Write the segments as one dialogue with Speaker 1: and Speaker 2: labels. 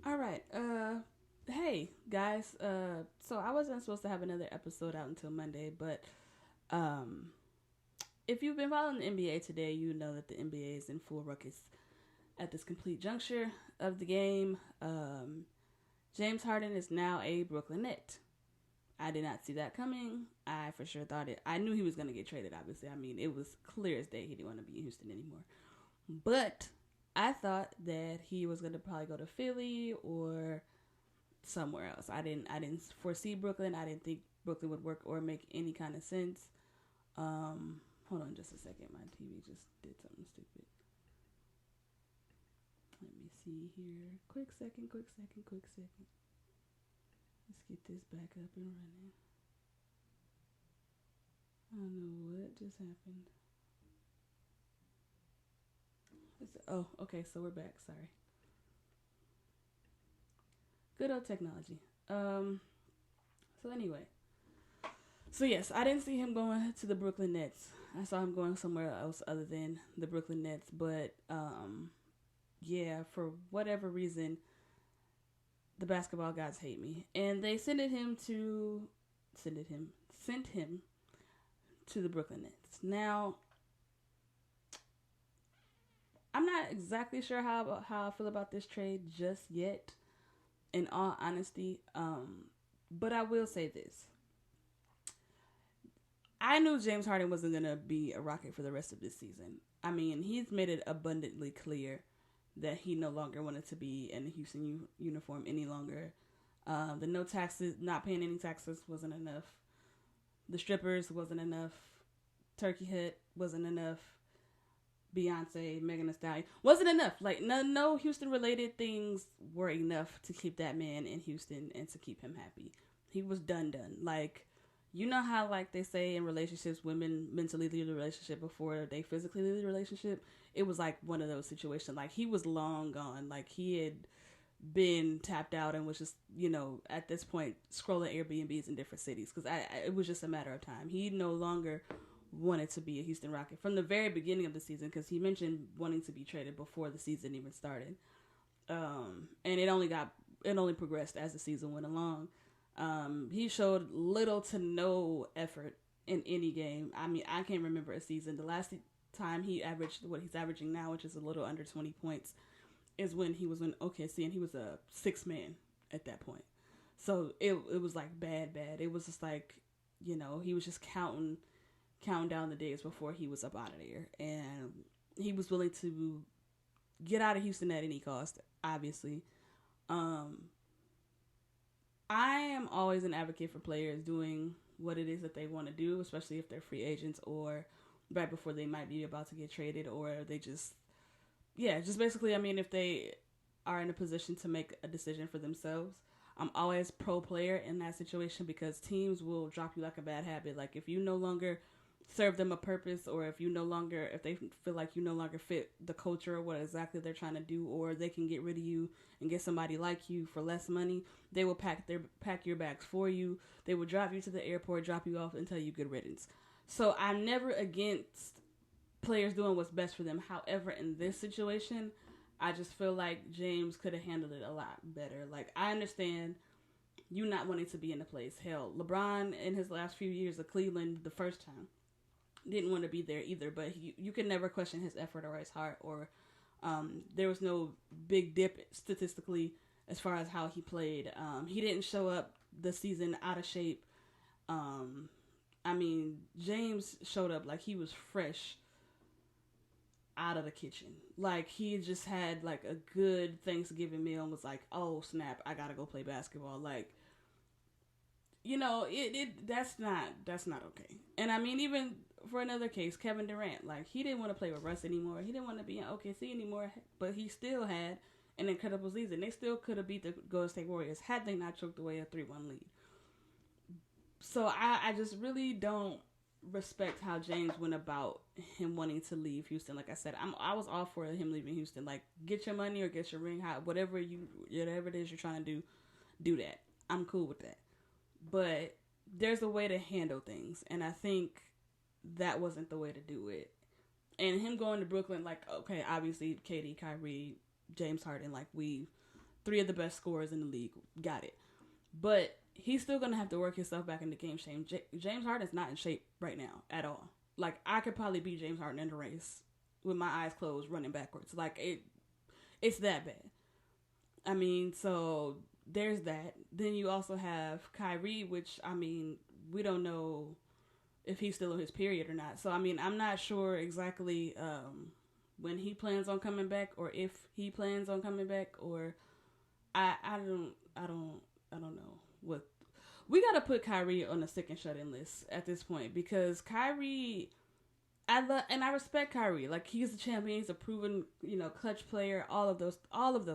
Speaker 1: All right. Hey guys. So I wasn't supposed to have another episode out until Monday, but um, if you've been following the NBA today, you know that the NBA is in full ruckus at this complete juncture of the game. James Harden is now a Brooklyn Net. I did not see that coming. I for sure thought it. I knew he was going to get traded. Obviously, I mean it was clear as day he didn't want to be in Houston anymore. But I thought that he was going to probably go to Philly or somewhere else. I didn't foresee Brooklyn. I didn't think Brooklyn would work or make any kind of sense. Hold on just a second. My TV just did something stupid. Let me see here. Quick second. Let's get this back up and running. I don't know what just happened. Oh, okay, so we're back. Sorry. Good old technology. So anyway. So yes, I didn't see him going to the Brooklyn Nets. I saw him going somewhere else other than the Brooklyn Nets, but yeah, for whatever reason, the basketball gods hate me, and they sent him to the Brooklyn Nets. Now, I'm not exactly sure how I feel about this trade just yet. In all honesty, but I will say this: I knew James Harden wasn't gonna be a Rocket for the rest of this season. I mean, he's made it abundantly clear that he no longer wanted to be in the Houston uniform any longer. The no taxes, not paying any taxes wasn't enough. The strippers wasn't enough. Turkey Hut wasn't enough. Beyonce, Megan Thee Stallion wasn't enough. Like no Houston related things were enough to keep that man in Houston and to keep him happy. He was done. Like, you know how like they say in relationships, women mentally leave the relationship before they physically leave the relationship. It was like one of those situations. Like, he was long gone. Like, he had been tapped out and was just, at this point scrolling Airbnbs in different cities because it was just a matter of time. He no longer wanted to be a Houston Rocket from the very beginning of the season because he mentioned wanting to be traded before the season even started. And it only progressed as the season went along. He showed little to no effort in any game. I mean, I can't remember a season. The last time he averaged what he's averaging now, which is a little under 20 points, is when he was in OKC and he was a sixth man at that point. So it was like bad. It was just like, he was just counting down the days before he was up out of there. And he was willing to get out of Houston at any cost, obviously. I am always an advocate for players doing what it is that they want to do, especially if they're free agents or right before they might be about to get traded, or they just basically, I mean, if they are in a position to make a decision for themselves. I'm always pro player in that situation because teams will drop you like a bad habit. Like, if you no longer serve them a purpose, or if they feel like you no longer fit the culture or what exactly they're trying to do, or they can get rid of you and get somebody like you for less money, they will pack your bags for you. They will drive you to the airport, drop you off, and tell you good riddance. So I'm never against players doing what's best for them. However, in this situation, I just feel like James could have handled it a lot better. Like, I understand you not wanting to be in the place. Hell, LeBron in his last few years of Cleveland, the first time, didn't want to be there either, but you can never question his effort or his heart, or there was no big dip statistically as far as how he played. He didn't show up the season out of shape. I mean, James showed up like he was fresh out of the kitchen. Like, he just had like a good Thanksgiving meal and was like, oh snap, I gotta go play basketball. Like, that's not okay. And I mean, even for another case, Kevin Durant, like, he didn't want to play with Russ anymore. He didn't want to be in OKC anymore, but he still had an incredible season. They still could have beat the Golden State Warriors had they not choked away a 3-1 lead. So I just really don't respect how James went about him wanting to leave Houston. Like I said, I was all for him leaving Houston. Like, get your money or get your ring, whatever it is you're trying to do that. I'm cool with that. But there's a way to handle things, and I think that wasn't the way to do it. And him going to Brooklyn, like, okay, obviously KD, Kyrie, James Harden, like, we three of the best scorers in the league. Got it. But he's still going to have to work himself back into game shape. James Harden's not in shape right now at all. Like, I could probably beat James Harden in a race with my eyes closed running backwards. Like, it's that bad. I mean, so there's that. Then you also have Kyrie, which, I mean, we don't know if he's still on his period or not. So, I mean, I'm not sure exactly when he plans on coming back, or if he plans on coming back, or I don't know what. We got to put Kyrie on the sick and shut in list at this point, because Kyrie, I respect Kyrie. Like, he's a champion, he's a proven, clutch player, all of those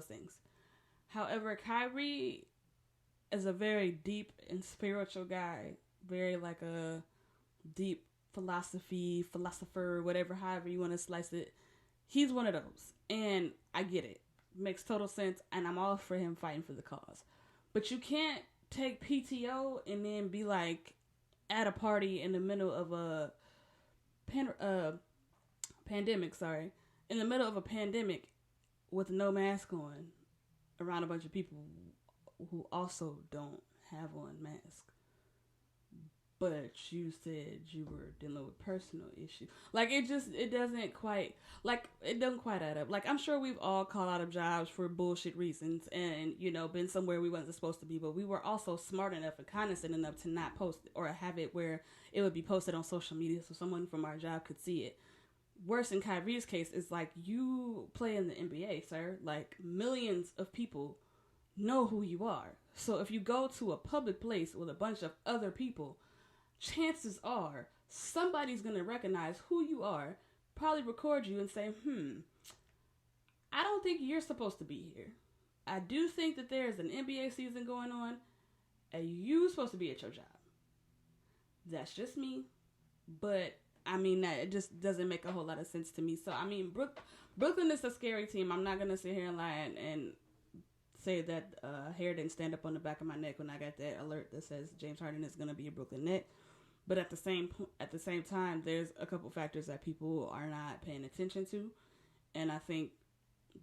Speaker 1: things. However, Kyrie is a very deep and spiritual guy, very like a deep philosopher, whatever, however you want to slice it. He's one of those, and I get it. Makes total sense, and I'm all for him fighting for the cause. But you can't take PTO and then be like at a party in the middle of a pandemic, in the middle of a pandemic with no mask on around a bunch of people who also don't have on masks. But you said you were dealing with personal issues. Like, it doesn't quite add up. Like, I'm sure we've all called out of jobs for bullshit reasons and, been somewhere we wasn't supposed to be, but we were also smart enough and condescending enough to not post it, or have it where it would be posted on social media so someone from our job could see it. Worse in Kyrie's case is, like, you play in the NBA, sir. Like, millions of people know who you are. So if you go to a public place with a bunch of other people, chances are somebody's going to recognize who you are, probably record you and say, I don't think you're supposed to be here. I do think that there's an NBA season going on, and you're supposed to be at your job. That's just me. But, I mean, that it just doesn't make a whole lot of sense to me. So, I mean, Brooklyn is a scary team. I'm not going to sit here and lie and say that hair didn't stand up on the back of my neck when I got that alert that says James Harden is going to be a Brooklyn Net. But at the same time, there's a couple factors that people are not paying attention to, and I think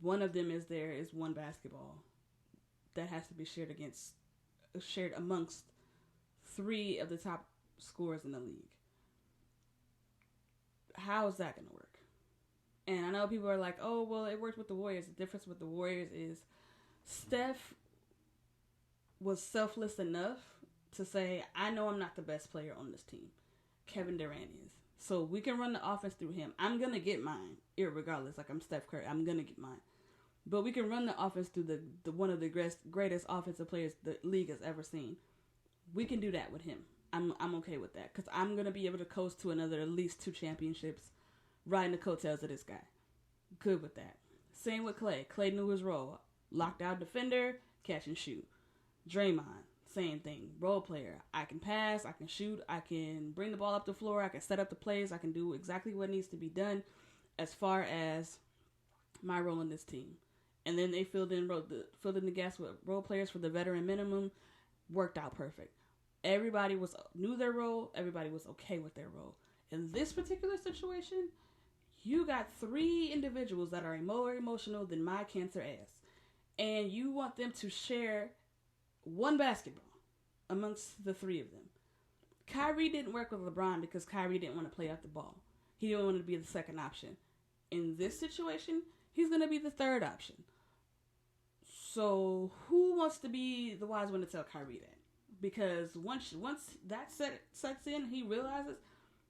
Speaker 1: one of them is there is one basketball that has to be shared amongst three of the top scorers in the league. How is that going to work? And I know people are like, oh, well, it worked with the Warriors. The difference with the Warriors is Steph was selfless enough to say, I know I'm not the best player on this team. Kevin Durant is. So we can run the offense through him. I'm going to get mine, irregardless. Like, I'm Steph Curry. I'm going to get mine. But we can run the offense through the one of the greatest offensive players the league has ever seen. We can do that with him. I'm okay with that. Because I'm going to be able to coast to another at least 2 championships riding the coattails of this guy. Good with that. Same with Klay. Klay knew his role. Locked out defender, catch and shoot. Draymond, same thing. Role player. I can pass, I can shoot, I can bring the ball up the floor, I can set up the plays, I can do exactly what needs to be done as far as my role in this team. And then they filled in the gaps with role players for the veteran minimum. Worked out perfect. Everybody knew their role. Everybody was okay with their role. In this particular situation, you got 3 individuals that are more emotional than my cancer ass. And you want them to share one basketball amongst the 3 of them. Kyrie didn't work with LeBron because Kyrie didn't want to play off the ball. He didn't want to be the second option. In this situation, he's going to be the third option. So who wants to be the wise one to tell Kyrie that? Because once that sets in, he realizes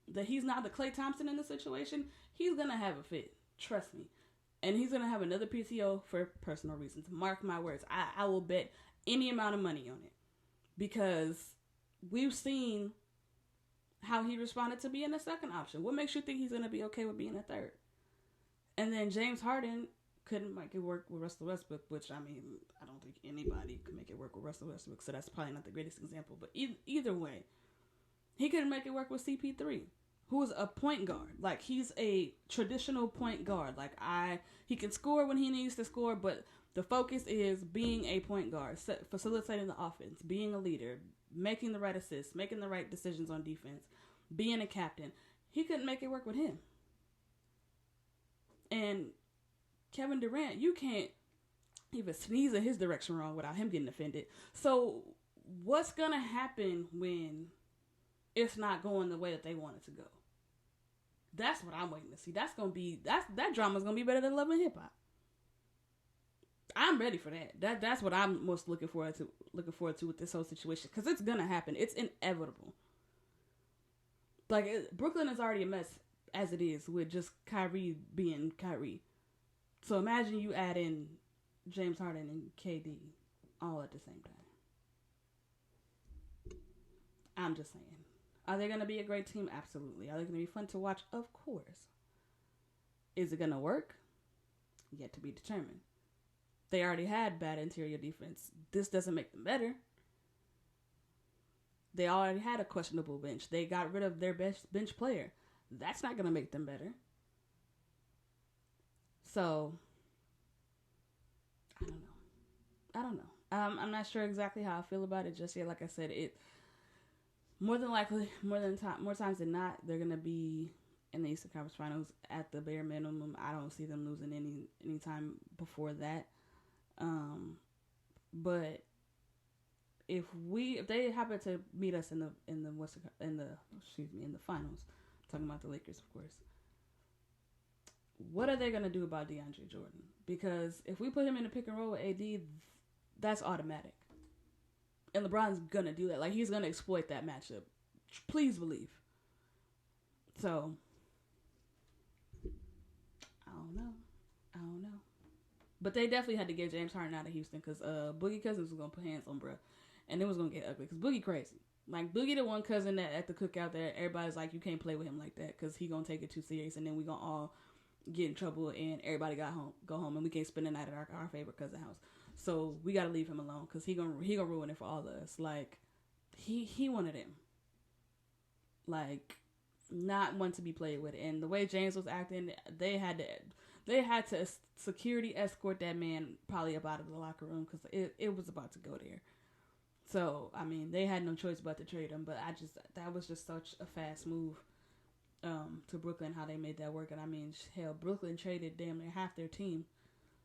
Speaker 1: that he's not the Klay Thompson in the situation, he's going to have a fit. Trust me. And he's going to have another PTO for personal reasons. Mark my words. I will bet any amount of money on it. Because we've seen how he responded to being the second option. What makes you think he's going to be okay with being a third? And then James Harden couldn't make it work with Russell Westbrook, which, I mean, I don't think anybody could make it work with Russell Westbrook, so that's probably not the greatest example. But either way, he couldn't make it work with CP3, who is a point guard. Like, he's a traditional point guard. Like, he can score when he needs to score, but the focus is being a point guard, facilitating the offense, being a leader, making the right assists, making the right decisions on defense, being a captain. He couldn't make it work with him. And Kevin Durant, you can't even sneeze in his direction wrong without him getting offended. So what's gonna happen when it's not going the way that they want it to go? That's what I'm waiting to see. That drama's gonna be better than Love and Hip Hop. I'm ready for that. That's what I'm most looking forward to with this whole situation, because it's gonna happen. It's inevitable. Like, Brooklyn is already a mess as it is with just Kyrie being Kyrie. So imagine you add in James Harden and KD all at the same time. I'm just saying. Are they going to be a great team? Absolutely. Are they going to be fun to watch? Of course. Is it going to work? Yet to be determined. They already had bad interior defense. This doesn't make them better. They already had a questionable bench. They got rid of their best bench player. That's not going to make them better. So, I don't know. I'm not sure exactly how I feel about it just yet. Like I said, it more than likely, more times than not, they're going to be in the Eastern Conference Finals at the bare minimum. I don't see them losing any time before that. But if they happen to meet us in the finals, I'm talking about the Lakers, of course. What are they gonna do about DeAndre Jordan? Because if we put him in a pick and roll with AD, that's automatic. And LeBron's gonna do that. Like, he's gonna exploit that matchup. Please believe. So, I don't know. But they definitely had to get James Harden out of Houston, because Boogie Cousins was gonna put hands on bruh, and it was gonna get ugly. Because Boogie crazy. Like, Boogie the one cousin that at the cookout there, everybody's like, you can't play with him like that, because he gonna take it too serious, and then we gonna all get in trouble, and everybody go home, and we can't spend the night at our favorite cousin house. So we gotta leave him alone, because he gonna ruin it for all of us. Like, he one of them. Like, not one to be played with. And the way James was acting, they had to security escort that man probably up out of the locker room, because it was about to go there. So, I mean, they had no choice but to trade him. But that was just such a fast move to Brooklyn, how they made that work. And I mean, hell, Brooklyn traded damn near half their team.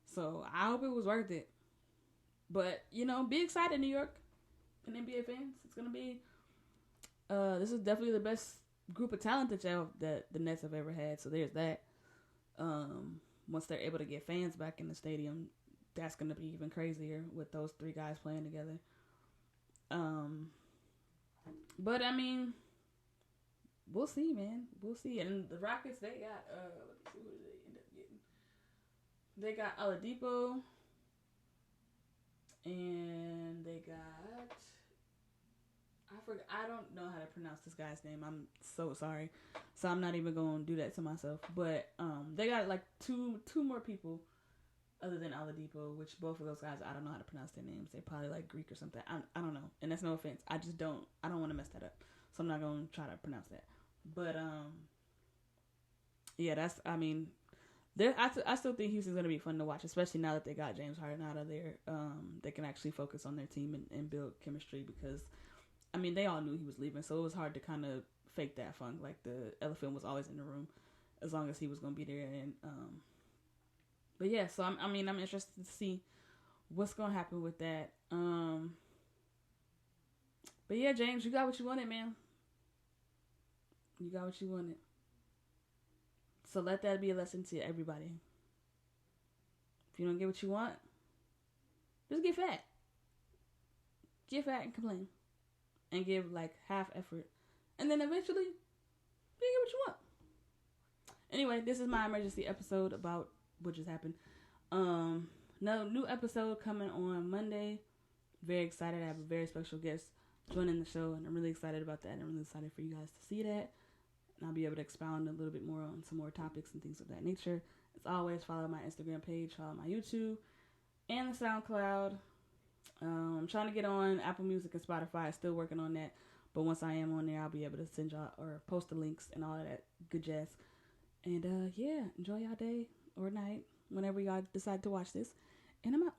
Speaker 1: So I hope it was worth it. But, be excited, New York and NBA fans. It's going to be, this is definitely the best group of talent that the Nets have ever had. So there's that. Once they're able to get fans back in the stadium, that's going to be even crazier with those three guys playing together. But I mean, we'll see, man. We'll see. And the Rockets, they got, let's see, who did they end up getting? They got Oladipo, and they got, I don't know how to pronounce this guy's name. I'm so sorry. So I'm not even going to do that to myself. But they got like two more people other than Oladipo, which both of those guys, I don't know how to pronounce their names. They're probably like Greek or something. I don't know. And that's no offense. I don't want to mess that up. So I'm not going to try to pronounce that. But yeah, I still think Houston's going to be fun to watch, especially now that they got James Harden out of there. They can actually focus on their team and build chemistry, because I mean, they all knew he was leaving, so it was hard to kind of fake that funk. Like, the elephant was always in the room, as long as he was going to be there. And but yeah, so I'm interested to see what's going to happen with that. But yeah, James, you got what you wanted, man. You got what you wanted. So let that be a lesson to everybody. If you don't get what you want, just get fat. Get fat and complain. And give like half effort. And then eventually, you get what you want. Anyway, this is my emergency episode about what just happened. No new episode coming on Monday. Very excited. I have a very special guest joining the show, and I'm really excited about that. I'm really excited for you guys to see that. And I'll be able to expound a little bit more on some more topics and things of that nature. As always, follow my Instagram page, follow my YouTube, and the SoundCloud. I'm trying to get on Apple Music and Spotify. Still working on that. But once I am on there, I'll be able to send y'all or post the links and all of that good jazz. And yeah, enjoy y'all day or night whenever y'all decide to watch this. And I'm out.